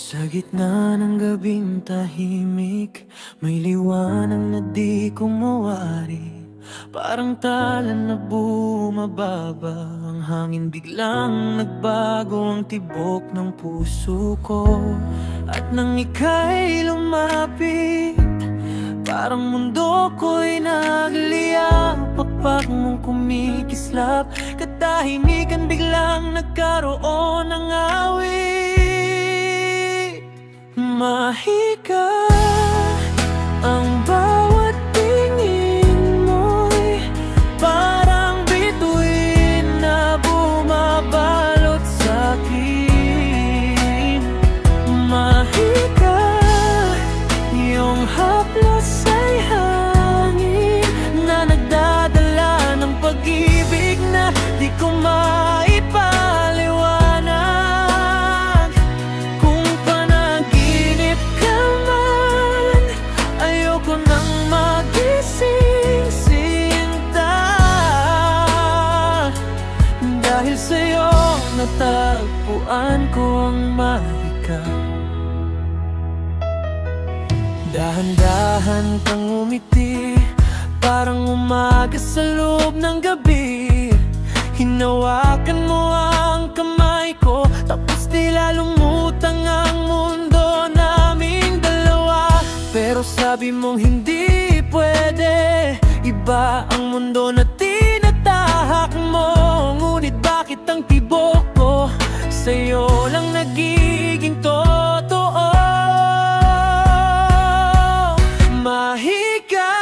Sa gitna ng gabing tahimik, may liwanag na di ko mawari. Parang tala na bumababa ang hangin, biglang nagbago ang tibok ng puso ko. At nang ika'y lumapit, parang mundo ko'y nagliyap. Pakpak mong kumikislap, katahimikan biglang nagkaroon ng awit. Mahika ang bawat tingin mo'y parang bituin na bumabalot sa'kin. Mahika yung haplos ay hangin na nagdadala ng pag-ibig na di ko maipaliwanag. Kung panaginip ka man, ayoko nang magising, sinta. Dahil sa'yo natagpuan ko ang mahika. Dahan-dahan kang umiti, parang umaga sa loob ng gabi. Hinawakan mo ang kamay ko, tapos tila lumutang ang mundo naming dalawa. Pero sabi mong hindi pwede, iba ang mundo na tinatahak mo. Ngunit bakit ang tibok ko sa'yo lang nagiging totoo? Mahika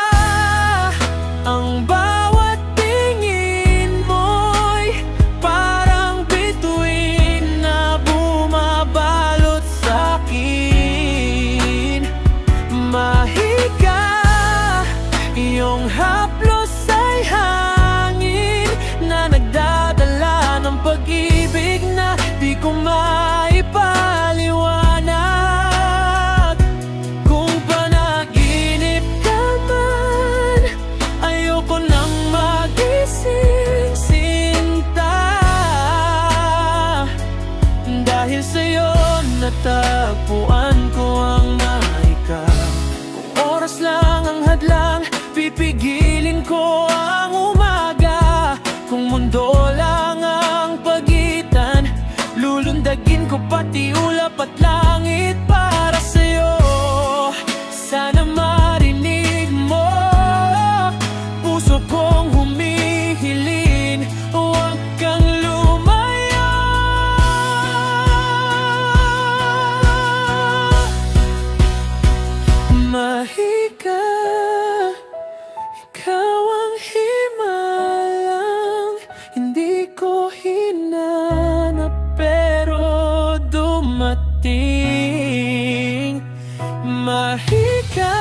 ang bawat tingin mo'y parang bituin na bumabalot sa'kin. Mahika yung haplos ay hangin na nagdadala ng pag-ibig na di ko maipaliwanag. Kung panaginip ka man, ayoko nang magising, sinta. Dahil sa'yo natagpuan ko ang mahika. Kung oras lang ang hadlang, pipigilin ko ang umaga. Kung mundo lang ang pagitan, lulundagin ko pati ulap at langit para sa'yo. Sana marinig mo, puso kong humihilin, huwag kang lumayo. Mahika, ikaw ang himalang hindi ko hinanap pero dumating. Mahika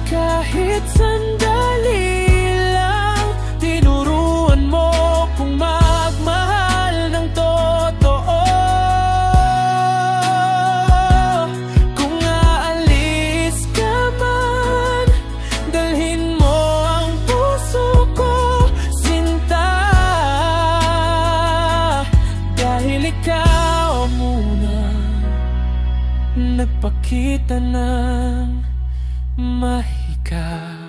kahit sandali lang, tinuruan mo kung magmahal ng totoo. Kung aalis ka man, dalhin mo ang puso ko, sinta. Dahil ikaw muna nagpakita ng mahika.